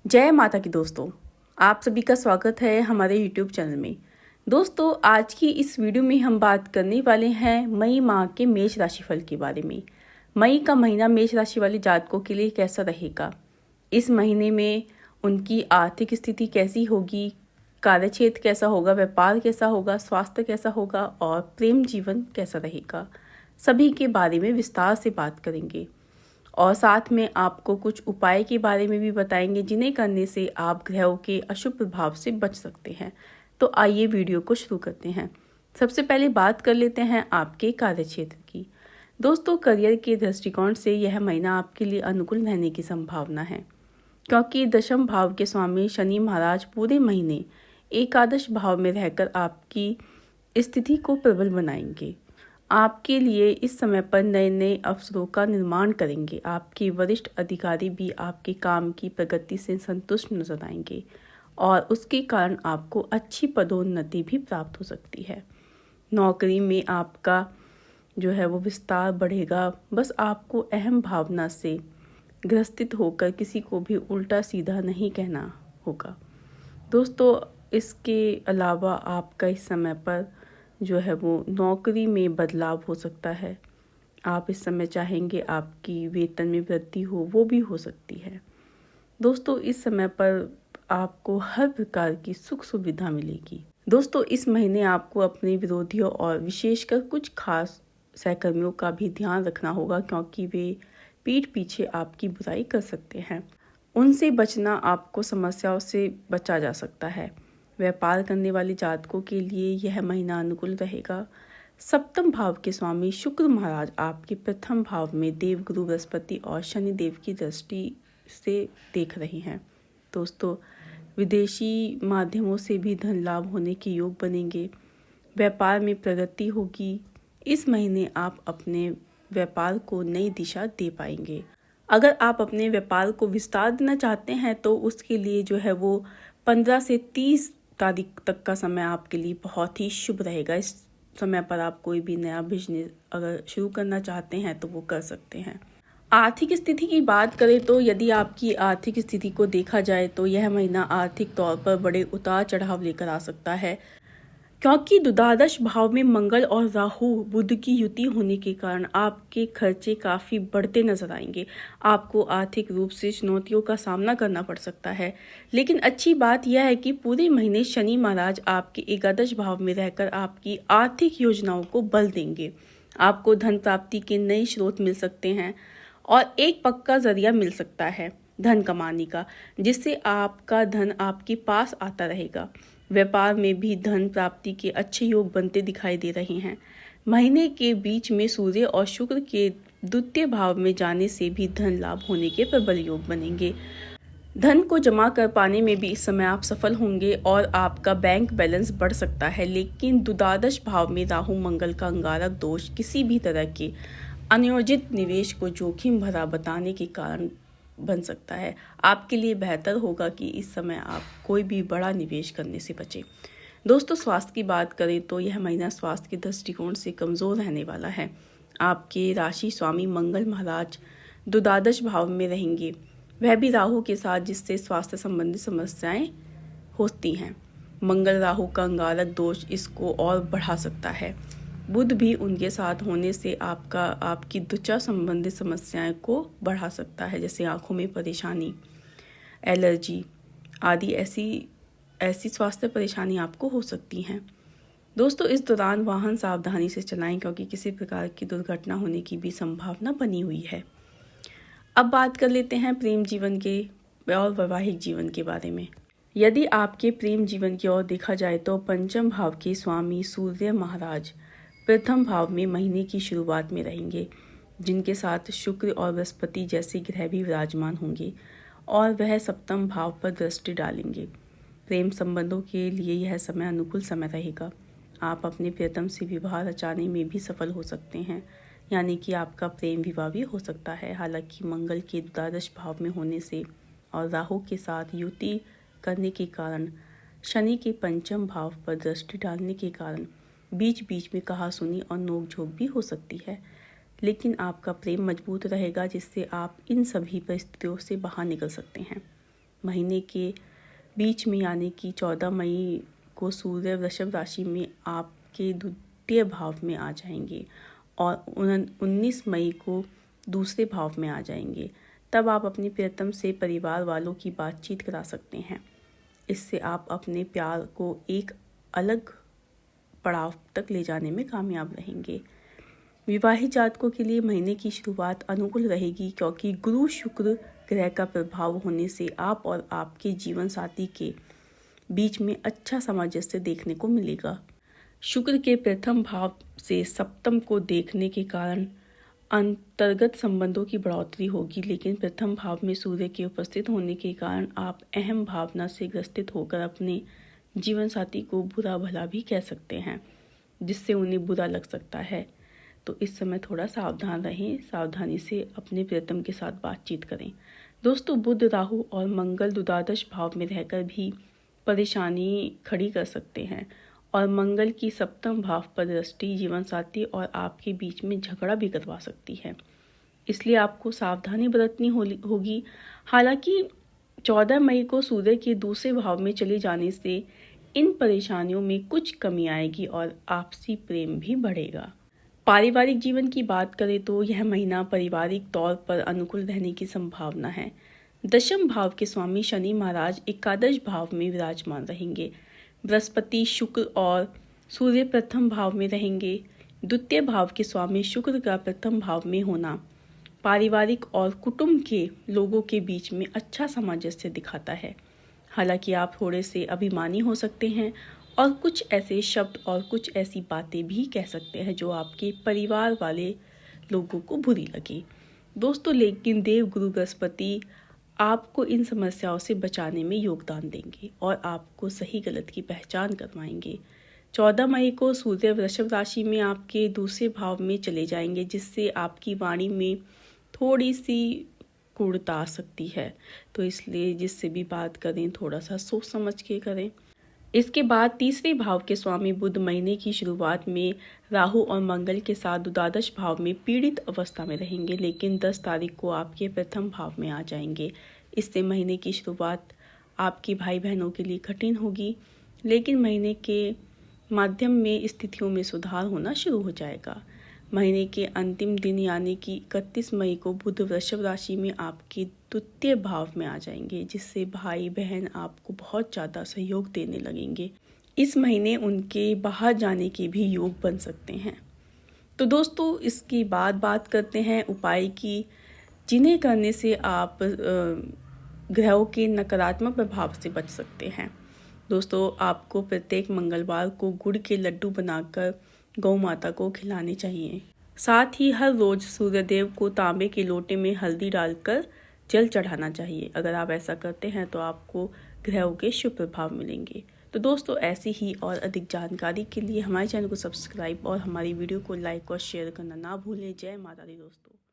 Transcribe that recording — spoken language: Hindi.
जय माता की दोस्तों, आप सभी का स्वागत है हमारे YouTube चैनल में। दोस्तों, आज की इस वीडियो में हम बात करने वाले हैं मई माह के मेष राशिफल के बारे में। मई का महीना मेष राशि वाले जातकों के लिए कैसा रहेगा? इस महीने में उनकी आर्थिक स्थिति कैसी होगी, कार्यक्षेत्र कैसा होगा, व्यापार कैसा होगा, स्वास्थ्य कैसा होगा और प्रेम जीवन कैसा रहेगा, सभी के बारे में विस्तार से बात करेंगे। और साथ में आपको कुछ उपाय के बारे में भी बताएंगे जिन्हें करने से आप ग्रहों के अशुभ प्रभाव से बच सकते हैं। तो आइए वीडियो को शुरू करते हैं। सबसे पहले बात कर लेते हैं आपके कार्यक्षेत्र की। दोस्तों, करियर के दृष्टिकोण से यह महीना आपके लिए अनुकूल रहने की संभावना है, क्योंकि दशम भाव के स्वामी शनि महाराज पूरे महीने एकादश भाव में रहकर आपकी स्थिति को प्रबल बनाएंगे। आपके लिए इस समय पर नए नए अवसरों का निर्माण करेंगे। आपके वरिष्ठ अधिकारी भी आपके काम की प्रगति से संतुष्ट नजर आएंगे और उसके कारण आपको अच्छी पदोन्नति भी प्राप्त हो सकती है। नौकरी में आपका जो है वो विस्तार बढ़ेगा। बस आपको अहम भावना से ग्रसित होकर किसी को भी उल्टा सीधा नहीं कहना होगा। दोस्तों, इसके अलावा आपका इस समय पर जो है वो नौकरी में बदलाव हो सकता है। आप इस समय चाहेंगे आपकी वेतन में वृद्धि हो, वो भी हो सकती है। दोस्तों, इस समय पर आपको हर प्रकार की सुख सुविधा मिलेगी। दोस्तों, इस महीने आपको अपने विरोधियों और विशेषकर कुछ खास सहकर्मियों का भी ध्यान रखना होगा, क्योंकि वे पीठ पीछे आपकी बुराई कर सकते हैं। उनसे बचना आपको समस्याओं से बचा जा सकता है। व्यापार करने वाले जातकों के लिए यह महीना अनुकूल रहेगा। सप्तम भाव के स्वामी शुक्र महाराज आपके प्रथम भाव में देवगुरु बृहस्पति और शनि देव की दृष्टि से देख रहे हैं। दोस्तों, विदेशी माध्यमों से भी धन लाभ होने के योग बनेंगे। व्यापार में प्रगति होगी। इस महीने आप अपने व्यापार को नई दिशा दे पाएंगे। अगर आप अपने व्यापार को विस्तार देना चाहते हैं तो उसके लिए जो है वो 15 से 30 तारीख तक का समय आपके लिए बहुत ही शुभ रहेगा। इस समय पर आप कोई भी नया बिजनेस अगर शुरू करना चाहते हैं तो वो कर सकते हैं। आर्थिक स्थिति की बात करें तो यदि आपकी आर्थिक स्थिति को देखा जाए तो यह महीना आर्थिक तौर पर बड़े उतार चढ़ाव लेकर आ सकता है, क्योंकि द्वादश भाव में मंगल और राहु बुध की युति होने के कारण आपके खर्चे काफी बढ़ते नजर आएंगे। आपको आर्थिक रूप से चुनौतियों का सामना करना पड़ सकता है, लेकिन अच्छी बात यह है कि पूरे महीने शनि महाराज आपके एकादश भाव में रहकर आपकी आर्थिक योजनाओं को बल देंगे। आपको धन प्राप्ति के नए स्रोत मिल सकते हैं और एक पक्का जरिया मिल सकता है धन कमाने का, जिससे आपका धन आपके पास आता रहेगा। व्यापार में भी धन प्राप्ति के अच्छे योग बनते दिखाई दे रहे हैं। महीने के बीच में सूर्य और शुक्र के द्वितीय भाव में जाने से भी धन लाभ होने के प्रबल योग बनेंगे। धन को जमा कर पाने में भी इस समय आप सफल होंगे और आपका बैंक बैलेंस बढ़ सकता है, लेकिन द्वादश भाव में राहु मंगल का अंगारक दोष किसी भी तरह के अनियोजित निवेश को जोखिम भरा बताने के कारण बन सकता है। आपके लिए बेहतर होगा कि इस समय आप कोई भी बड़ा निवेश करने से बचें। दोस्तों, स्वास्थ्य की बात करें तो यह महीना स्वास्थ्य के दृष्टिकोण से कमजोर रहने वाला है। आपके राशि स्वामी मंगल महाराज द्वादश भाव में रहेंगे, वह भी राहु के साथ, जिससे स्वास्थ्य संबंधी समस्याएं होती हैं। मंगल राहु का अंगारक दोष इसको और बढ़ा सकता है। बुध भी उनके साथ होने से आपकी त्वचा संबंधित समस्याएं को बढ़ा सकता है, जैसे आंखों में परेशानी, एलर्जी आदि ऐसी स्वास्थ्य परेशानी आपको हो सकती हैं। दोस्तों, इस दौरान वाहन सावधानी से चलाएं, क्योंकि किसी प्रकार की दुर्घटना होने की भी संभावना बनी हुई है। अब बात कर लेते हैं प्रेम जीवन के और वैवाहिक जीवन के बारे में। यदि आपके प्रेम जीवन की ओर देखा जाए तो पंचम भाव के स्वामी सूर्य महाराज प्रथम भाव में महीने की शुरुआत में रहेंगे, जिनके साथ शुक्र और बृहस्पति जैसे ग्रह भी विराजमान होंगे और वह सप्तम भाव पर दृष्टि डालेंगे। प्रेम संबंधों के लिए यह समय अनुकूल समय रहेगा। आप अपने प्रियतम से विवाह रचाने में भी सफल हो सकते हैं, यानी कि आपका प्रेम विवाह भी हो सकता है। हालांकि मंगल के द्वादश भाव में होने से और राहु के साथ युति करने के कारण, शनि के पंचम भाव पर दृष्टि डालने के कारण बीच बीच में कहासुनी और नोकझोंक भी हो सकती है, लेकिन आपका प्रेम मजबूत रहेगा, जिससे आप इन सभी परिस्थितियों से बाहर निकल सकते हैं। महीने के बीच में यानी कि 14 मई को सूर्य वृषभ राशि में आपके द्वितीय भाव में आ जाएंगे और 19 मई को दूसरे भाव में आ जाएंगे। तब आप अपनी प्रियतम से परिवार वालों की बातचीत करा सकते हैं। इससे आप अपने प्यार को एक अलग पड़ाव तक ले जाने में कामयाब रहेंगे। विवाहित जातकों के लिए महीने की शुरुआत अनुकूल रहेगी, क्योंकि गुरु शुक्र ग्रह का प्रभाव होने से आप और आपके जीवन साथी के बीच में अच्छा सामंजस्य देखने को मिलेगा। शुक्र के प्रथम भाव से सप्तम को देखने के कारण अंतर्गत संबंधों की बढ़ोतरी होगी, लेकिन प्रथम भाव में सूर्य के उपस्थित होने के कारण आप अहम भावना से ग्रसित होकर अपने जीवन साथी को बुरा भला भी कह सकते हैं, जिससे उन्हें बुरा लग सकता है। तो इस समय थोड़ा सावधान रहें, सावधानी से अपने प्रियतम के साथ बातचीत करें। दोस्तों, बुध, राहु और मंगल द्वादश भाव में रहकर भी परेशानी खड़ी कर सकते हैं और मंगल की सप्तम भाव पर दृष्टि जीवन साथी और आपके बीच में झगड़ा भी करवा सकती है। इसलिए आपको सावधानी बरतनी होगी। हालांकि 14 मई को सूर्य के दूसरे भाव में चले जाने से इन परेशानियों में कुछ कमी आएगी और आपसी प्रेम भी बढ़ेगा। पारिवारिक जीवन की बात करें तो यह महीना पारिवारिक तौर पर अनुकूल रहने की संभावना है। दशम भाव के स्वामी शनि महाराज एकादश भाव में विराजमान रहेंगे। बृहस्पति, शुक्र और सूर्य प्रथम भाव में रहेंगे। द्वितीय भाव के स्वामी शुक्र का प्रथम भाव में होना पारिवारिक और कुटुंब के लोगों के बीच में अच्छा सामंजस्य दिखाता है। हालांकि आप थोड़े से अभिमानी हो सकते हैं और कुछ ऐसे शब्द और कुछ ऐसी बातें भी कह सकते हैं जो आपके परिवार वाले लोगों को बुरी लगे। दोस्तों, लेकिन देव गुरु बृहस्पति आपको इन समस्याओं से बचाने में योगदान देंगे और आपको सही गलत की पहचान करवाएंगे। 14 मई को सूर्य वृषभ राशि में आपके दूसरे भाव में चले जाएंगे, जिससे आपकी वाणी में थोड़ी सी कूड़ता आ सकती है। तो इसलिए जिससे भी बात करें थोड़ा सा सोच समझ के करें। इसके बाद तीसरे भाव के स्वामी बुध महीने की शुरुआत में राहु और मंगल के साथ द्वादश भाव में पीड़ित अवस्था में रहेंगे, लेकिन 10 तारीख को आपके प्रथम भाव में आ जाएंगे। इससे महीने की शुरुआत आपके भाई बहनों के लिए कठिन होगी, लेकिन महीने के माध्यम में स्थितियों में सुधार होना शुरू हो जाएगा। महीने के अंतिम दिन यानी कि 31 मई को बुध वृषभ राशि में आपके द्वितीय भाव में आ जाएंगे, जिससे भाई बहन आपको बहुत ज़्यादा सहयोग देने लगेंगे। इस महीने उनके बाहर जाने के भी योग बन सकते हैं। तो दोस्तों, इसके बाद बात करते हैं उपाय की, जिन्हें करने से आप ग्रहों के नकारात्मक प्रभाव से बच सकते हैं। दोस्तों, आपको प्रत्येक मंगलवार को गुड़ के लड्डू बनाकर गौ माता को खिलाने चाहिए। साथ ही हर रोज सूर्यदेव को तांबे के लोटे में हल्दी डालकर जल चढ़ाना चाहिए। अगर आप ऐसा करते हैं तो आपको ग्रहों के शुभ प्रभाव मिलेंगे। तो दोस्तों, ऐसी ही और अधिक जानकारी के लिए हमारे चैनल को सब्सक्राइब और हमारी वीडियो को लाइक और शेयर करना ना भूलें। जय माता दी दोस्तों।